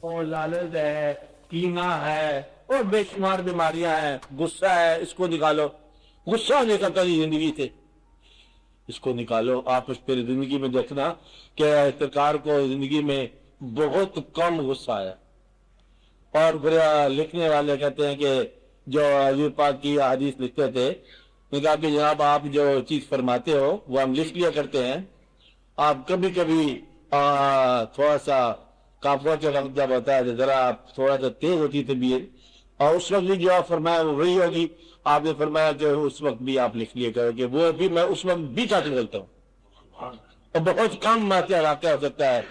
اور لالچ ہے، کینہ ہے اور بے شمار بیماریاں ہیں، غصہ ہے، اس کو نکالو. غصہ نکلتا نہیں زندگی سے، اس کو نکالو. آپ اس پہ زندگی میں دیکھنا کہ سرکار کو زندگی میں بہت کم غصہ آیا. اور پھر لکھنے والے کہتے ہیں کہ جو حضور پاک کی حدیث لکھتے تھے، نے کہا کہ جناب آپ جو چیز فرماتے ہو وہ ہم لکھ لیا کرتے ہیں، آپ کبھی کبھی تھوڑا سا کافر کا وقت جب ہوتا ہے ذرا آپ تھوڑا سا تیز ہوتی طبیعت، اور اس وقت بھی جو آپ فرمایا وہ وہی ہوگی. آپ نے فرمایا کہ اس وقت بھی آپ لکھ لیا کرو کہ وہ بھی میں اس وقت بھی چاہتے چلتا ہوں. اور بہت کم واقعہ ہو سکتا ہے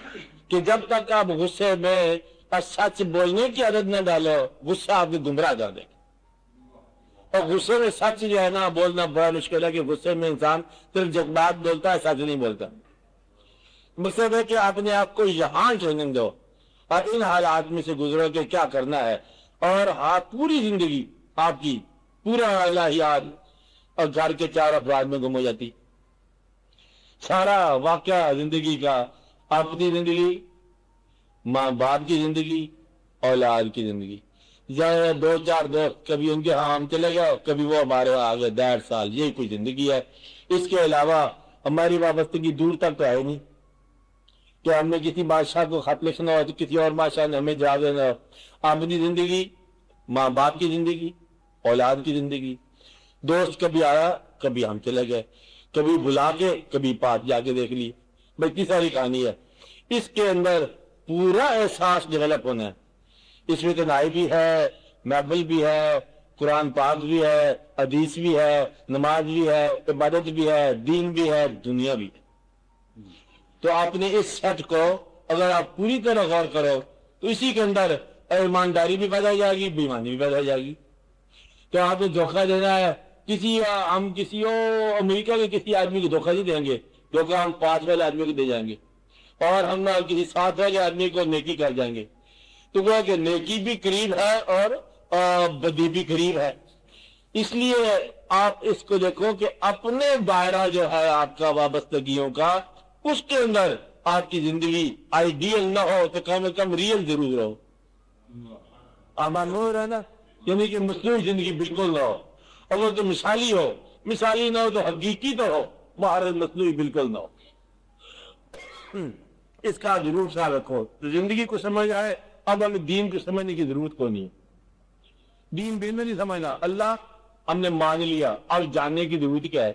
کہ جب تک آپ غصے میں سچ بولنے کی عادت نہ ڈالو، غصہ آپ کو گمراہ کر دے. اور غصے میں سچ جو ہے نا بولنا بڑا مشکل ہے، کہ غصے میں انسان صرف جذبات بولتا ہے، سچ نہیں بولتا. مقصد ہے کہ اپنے آپ کو یہاں ٹریننگ دو اور ان حالات میں سے گزرو کہ کیا کرنا ہے، اور پوری زندگی آپ کی پورا الہیات اور گھر کے 4 افراد میں گم ہو جاتی. سارا واقعہ زندگی کا، اپنی زندگی، ماں باپ کی زندگی، اولاد کی زندگی، یا 2-4 دوست، کبھی ان کے ہم چلے گئے، کبھی وہ ہمارے آگے 1.5 سال، یہی کوئی زندگی ہے. اس کے علاوہ ہماری وابستگی دور تک تو ہے نہیں کہ ہم نے کسی بادشاہ کو خط لکھنا ہو تو کسی اور بادشاہ نے ہمیں جواب دینا ہو. اپنی زندگی، ماں باپ کی زندگی، اولاد کی زندگی، دوست کبھی آیا کبھی ہم چلے گئے، کبھی بلا کے کبھی پاس جا کے دیکھ لی، بلکہ ساری کہانی ہے. اس کے اندر پورا احساس ڈیولپ ہونا ہے. اس میں تنہائی بھی ہے، محفل بھی ہے، قرآن پاک بھی ہے، حدیث بھی ہے، نماز بھی ہے، عبادت بھی ہے، دین بھی ہے، دنیا بھی ہے. تو آپ نے اس سیٹ کو اگر آپ پوری طرح غور کرو تو اسی کے اندر ایمانداری بھی پیدا ہو جائے گی، بے ایمانی بھی پیدا ہو جائے گی. تو آپ نے دھوکہ دینا ہے ہم کسی امریکہ کے کسی آدمی کو دھوکہ نہیں دیں گے، دھوکہ ہم 5 والے آدمی کو دے جائیں گے، اور ہم کسی 7 والے آدمی کو نیکی کر جائیں گے. تو وہ کہ نیکی بھی قریب ہے اور بدی بھی قریب ہے. اس لیے آپ اس کو دیکھو کہ اپنے دائرہ جو ہے آپ کا وابستگیوں کا، اس کے اندر آپ کی زندگی آئیڈیل نہ ہو تو کم از کم ریئل ضرور ہو. نور ہے نا، یعنی کہ مصنوعی زندگی بالکل نہ ہو. اگر تو مثالی ہو، مثالی نہ ہو تو حقیقی تو ہو، باہر مصنوعی بالکل نہ ہو. اس کا ضرور خیال رکھو. تو زندگی کو سمجھ آئے، اب ہمیں دین کو سمجھنے کی ضرورت کو نہیں. دین میں نہیں سمجھنا، اللہ ہم نے مان لیا، اب جاننے کی ضرورت کیا ہے.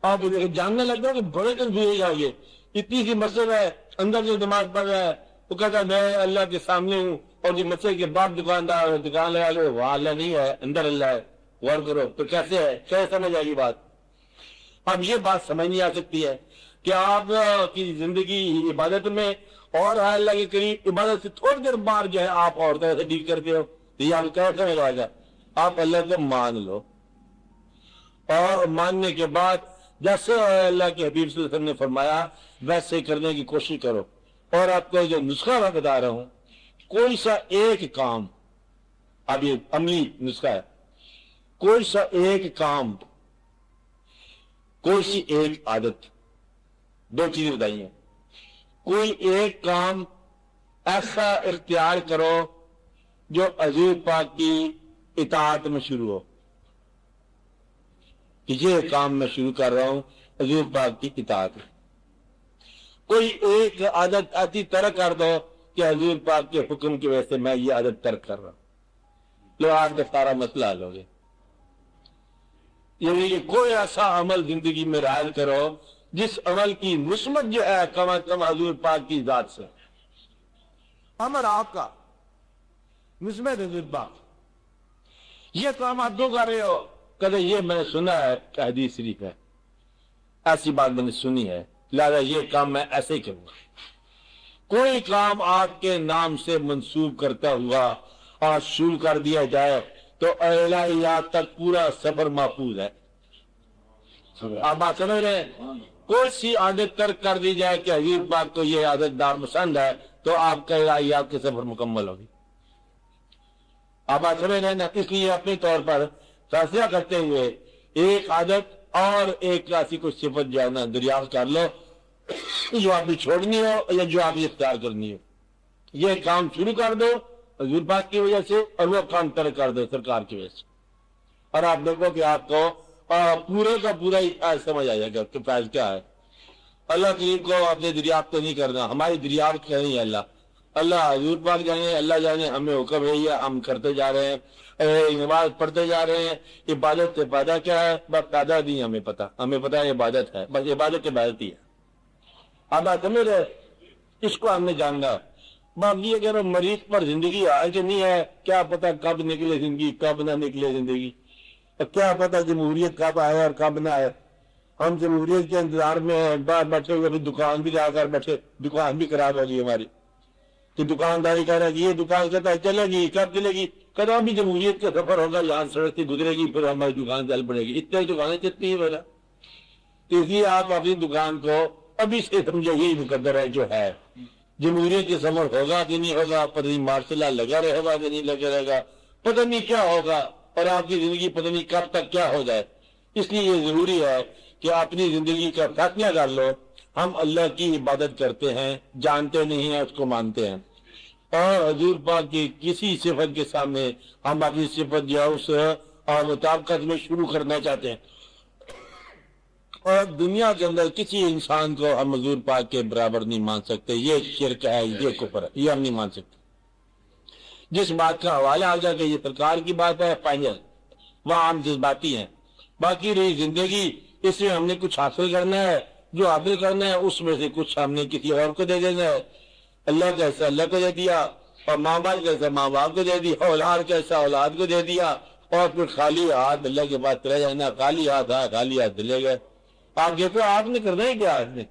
آپ جاننے لگ جاؤ کہ بڑے کنفیوز ہو جاؤ گے. اتنی سی مسئلہ ہے، اندر جو دماغ پڑ رہا ہے وہ کہتا ہے میں اللہ کے سامنے ہوں، اور جو مسئلے کے باپ دکاندار دکان لگا لو وہاں اللہ نہیں ہے، اندر اللہ ہے. غور کرو تو کیسے ہے، کیسے سمجھ آئے گی بات. اب یہ بات سمجھ نہیں آ سکتی ہے کہ آپ کی زندگی عبادت میں اور اللہ کے قریب، عبادت سے تھوڑی دیر بعد جو ہے آپ عورتوں سے ڈیل کرتے ہو، یہ آپ کیسے ملے گا. آپ اللہ کو مان لو، اور ماننے کے بعد جیسے اللہ کے حبیب صلی اللہ علیہ وسلم نے فرمایا ویسے کرنے کی کوشش کرو. اور آپ کو جو نسخہ میں بتا رہا ہوں، کوئی سا ایک کام، اب یہ عملی نسخہ ہے، کوئی سا ایک کام، کوئی سی ایک عادت، 2 چیزیں بتائی ہیں. کوئی ایک کام ایسا اختیار کرو جو حضور پاک کی اطاعت میں شروع ہو، کہ یہ کام میں شروع کر رہا ہوں حضور پاک کی اطاعت میں. کوئی ایک عادت ایسی ترک کر دو کہ حضور پاک کے حکم کی وجہ سے میں یہ عادت ترک کر رہا ہوں، لو آپ کا سارا مسئلہ حل ہو گیا. یعنی کہ کوئی ایسا عمل زندگی میں رائج کرو جس عمل کی نسبت جو ہے کم از کم حضور پاک کی ذات سے. امر آپ کا نسبت حضور پاک، یہ کام آپ 2 کر رہے ہو، کہتے یہ میں نے سنا ہے کہ حدیث شریف ہے، ایسی بات میں نے سنی ہے، لہذا یہ کام میں ایسے ہی کروں گا. کوئی کام آپ کے نام سے منسوب کرتا ہوا اور شروع کر دیا جائے تو الہیات تک پورا سفر محفوظ ہے. آپ بات سمجھ رہے ہیں. کوئی سی عادت ترک کر دی جائے کہ حضور پاک کو یہ عادت ناپسند ہے تو آپ کا الہیات کے سفر مکمل ہوگی. آپ بات سمجھ رہے ہیں نا. اس لیے اپنے طور پر فیصلہ کرتے ہوئے ایک عادت اور ایک ایسی کوئی صفت جو ہے نا دریافت کر لو جو آپ نے چھوڑنی ہو یا جو آپ نے اختیار کرنی ہو. یہ کام شروع کر دو حضور پاک کی وجہ سے، اور وہ کام ترک کر دو سرکار کی وجہ سے، اور آپ دیکھو کہ آپ کو پورے کا پورا ہی سمجھ آ جائے گا کہ فیض کیا ہے۔ اللہ کریم کو اپنے دریافت نہیں کرنا، ہماری دریافت کیا نہیں ہے اللہ، اللہ حضور پاک جانے، اللہ جانے، ہمیں حکم ہے یہ ہم کرتے جا رہے ہیں، نماز پڑھتے جا رہے ہیں۔ عبادت سے فائدہ کیا ہے؟ بس فائدہ نہیں ہمیں پتا، ہمیں پتا ہے عبادت ہے، بس عبادت عبادت ہی ہے۔ اب بات سمجھ رہے، اس کو ہم نے جاننا۔ باقی اگر مریض پر زندگی ہے کہ نہیں ہے، کیا پتا کب نکلے زندگی، کب نہ نکلے زندگی، اور کیا پتا جمہوریت کب آئے اور کب نہ آئے۔ ہم جمہوریت کے انتظار میں ہیں، باہر بیٹھے ہوئے، دکان بھی جا کر بیٹھے، دکان بھی خراب ہوگی ہماری، کہ دکانداری کہہ رہا ہے کہ یہ دکان کہتا ہے چلے گی، کب چلے گی؟ کہتا بھی جمہوریت کا سفر ہوگا، یہاں سڑک سے گزرے گی، پھر ہماری دکان چل پڑے گی، اتنے دکانیں چلتی ہیں میرا۔ تو اس لیے آپ اپنی دکان کو ابھی سے سمجھے، یہی مقدر ہے جو ہے۔ جمہوریت کے سفر ہوگا کہ نہیں ہوگا، پتہ نہیں مارشل لا لگا رہے گا کہ نہیں لگا رہے گا، پتہ نہیں کیا ہوگا، اور آپ کی زندگی پتہ نہیں کب تک کیا ہو جائے۔ اس لیے یہ ضروری ہے کہ اپنی زندگی کا فیصلہ کر لو، ہم اللہ کی عبادت کرتے ہیں، جانتے نہیں ہیں، اس کو مانتے ہیں، اور حضور پاک کی کسی صفت کے سامنے ہم اپنی صفت یا اس مطابقت میں شروع کرنا چاہتے ہیں، اور دنیا کے اندر کسی انسان کو ہم حضور پاک کے برابر نہیں مان سکتے۔ یہ شرک ہے، یہ کفر ہے، یہ ہم نہیں مان سکتے۔ جس بات کا حوالہ آ جائے کہ یہ سرکار کی بات ہے فائنل، وہاں ہم جذباتی ہیں۔ باقی رہی زندگی، اس میں ہم نے کچھ حاصل کرنا ہے، جو حاصل کرنا ہے اس میں سے کچھ ہم نے کسی اور کو دے دینا ہے۔ اللہ کیسا اللہ کو دے دیا، اور ماں باپ کیسا ماں باپ کو دے دیا، اولاد کیسا اولاد کو دے دیا، اور پھر خالی ہاتھ اللہ کے پاس چلے جانا، خالی ہاتھ خالی ہاتھ چلے گئے۔ آپ دیکھو آپ نے کرنا ہے کیا؟ آپ نے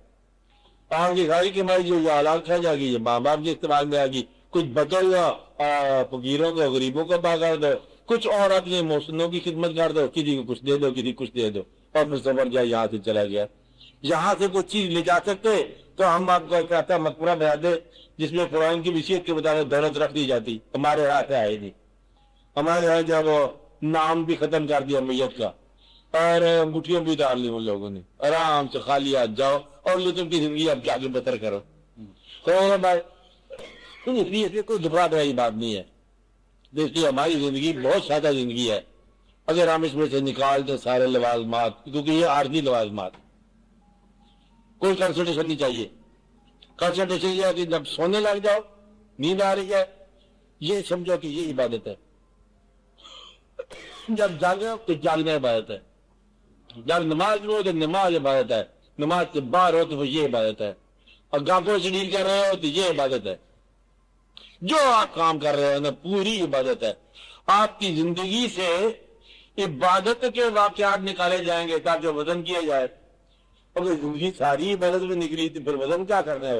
آپ کی ساری کمائی جو یہ اولاد کھا جائے گی، یہ ماں باپ کے استعمال میں آ گی، کچھ بچا ہوا فقیروں کو غریبوں کو پا کر دو، کچھ اور اپنے محسنوں کی خدمت کر دو، کسی کو کچھ دے دو، کسی کو کچھ دے دو، اور پھر سفر جائے یہاں سے چلا گیا۔ یہاں سے کوئی چیز لے جا سکتے تو ہم آپ کو ایک ایسا مقبرہ بنا دے جس میں قرآن کی وصیت کے مطابق دولت رکھ دی جاتی، ہمارے ہاتھ ہے ہی نہیں۔ ہمارے یہاں جب وہ نام بھی ختم کر دیا میت کا، اور انگوٹھیاں بھی ڈال لی ان لوگوں نے، آرام سے خالی ہاتھ جاؤ اور لطف کی زندگی اب جا کے بہتر کرو۔ تو بھائی اس لیے کوئی گھبراہٹ والی بات نہیں ہے، دیکھیے ہماری زندگی بہت سادہ زندگی ہے، اگر ہم اس میں سے نکال دیں سارے لوازمات، کیونکہ یہ عارضی لوازمات، کوئی کنسنٹریشن نہیں چاہیے۔ کنسنٹریشن یہ ہے کہ جب سونے لگ جاؤ، نیند آ رہی ہے، یہ سمجھو کہ یہ عبادت ہے۔ جب جاگو تو جاگنا عبادت ہے، جب نماز ہو تو نماز عبادت ہے، نماز سے باہر ہو تو یہ عبادت ہے، اور گاہکوں سے ڈیل کر رہے ہو تو یہ عبادت ہے۔ جو آپ کام کر رہے ہیں نا پوری عبادت ہے۔ آپ کی زندگی سے عبادت کے واقعات نکالے جائیں گے تاکہ وزن کیا جائے۔ اگر زندگی ساری عبادت میں نکلی تو پھر وزن کیا کرنا ہے؟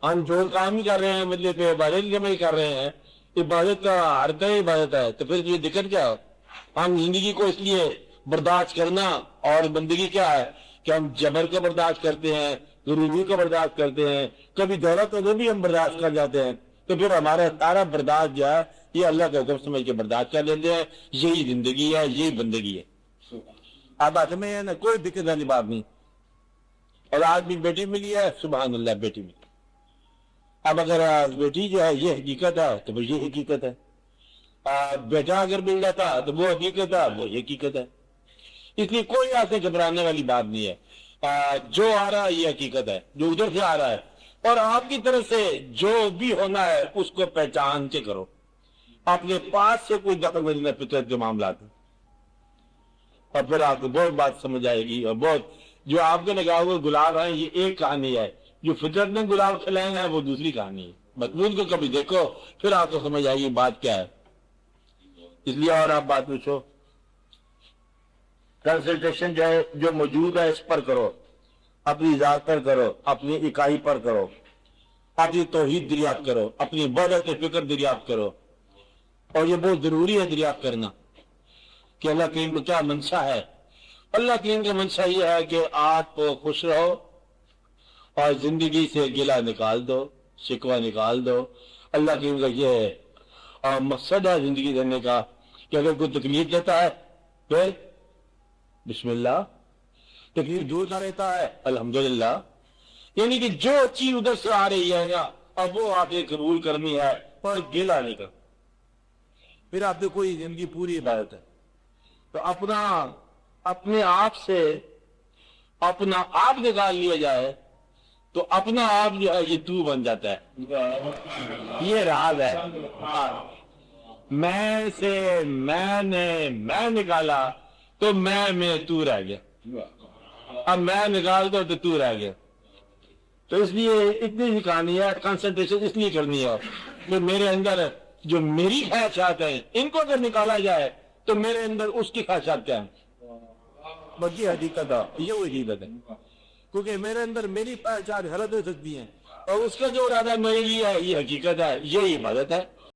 ہم جو کام ہی کر رہے ہیں مطلب کہ عبادت جمع کر رہے ہیں، عبادت کا ہر عبادت ہے، تو پھر یہ دقت کیا ہو؟ ہم زندگی کو اس لیے برداشت کرنا، اور بندگی کیا ہے کہ ہم جبر کو برداشت کرتے ہیں، غریبی کو برداشت کرتے ہیں، کبھی دولت کو بھی ہم برداشت کر جاتے ہیں، تو پھر ہمارا سارا برداشت جو ہے یہ اللہ کا حکم سمجھ کے برداشت کر لیتے ہیں۔ یہی زندگی ہے، یہی بندگی ہے۔ اب بات میں ہے نا، کوئی دقت والی بات نہیں۔ اور آج بھی بیٹی ملی ہے، سبحان اللہ بیٹی ملی۔ اب اگر بیٹی جو ہے یہ حقیقت ہے تو یہ حقیقت ہے، بیٹا اگر مل جاتا تو وہ حقیقت ہے، وہ حقیقت ہے۔ اس لیے کوئی ایسے گھبرانے والی بات نہیں ہے۔ جو آ رہا ہے یہ حقیقت ہے، جو ادھر سے آ رہا ہے، اور آپ کی طرف سے جو بھی ہونا ہے اس کو پہچان کے کرو۔ اپنے پاس سے کوئی دخل نہیں نہ فطرت کے معاملات ہیں، اور پھر آپ کو بہت بات سمجھ آئے گی۔ اور بہت جو آپ کے لگا ہوئے گلاب ہیں یہ ایک کہانی ہے، جو فطرت نے گلاب کھلائے ہیں وہ دوسری کہانی ہے۔ مضمون کو کبھی دیکھو پھر آپ کو سمجھ آئے گی بات کیا ہے۔ اس لیے اور آپ بات پوچھو، کنسنٹریشن جو ہے جو موجود ہے اس پر کرو، اپنی ذات پر کرو، اپنی اکائی پر کرو، اپنی توحید دریافت کرو، اپنی عبادت فکر دریافت کرو۔ اور یہ بہت ضروری ہے دریافت کرنا کہ اللہ کریم کو کیا منشا ہے۔ اللہ کریم کا منشا یہ ہے کہ آپ خوش رہو اور زندگی سے گلہ نکال دو، شکوہ نکال دو۔ اللہ کریم کا یہ مقصد ہے زندگی دینے کا کہ اگر کوئی تکلیف دیتا ہے پھر بسم اللہ، تکلیف دور نہ رہتا ہے الحمدللہ۔ یعنی کہ جو چیز ادھر سے آ رہی ہے نا اب وہ آپ نے قبول کرنی ہے پر گلا نہیں کر، پھر آپ کو کوئی زندگی پوری عبادت ہے۔ تو اپنے آپ سے اپنا آپ نکال لیا جائے تو اپنا آپ جو ہے یہ تو بن جاتا ہے، یہ راز ہے۔ میں سے میں نکالا تو میں تو رہ گیا، اب میں نکال دو تو رہ گیا۔ تو اس لیے اتنی سی کہانی ہے، کنسنٹریشن اس لیے کرنی ہے کہ میرے اندر جو میری خواہشات ہیں ان کو اگر نکالا جائے تو میرے اندر اس کی خواہشات کیا ہیں، بس یہ حقیقت ہے، یہ وہی حقیقت ہے، کیونکہ میرے اندر میری خواہشات غلط ہو سکتی ہیں اور اس کا جو ارادہ میرے لیے ہے یہ حقیقت ہے، یہی عبادت ہے۔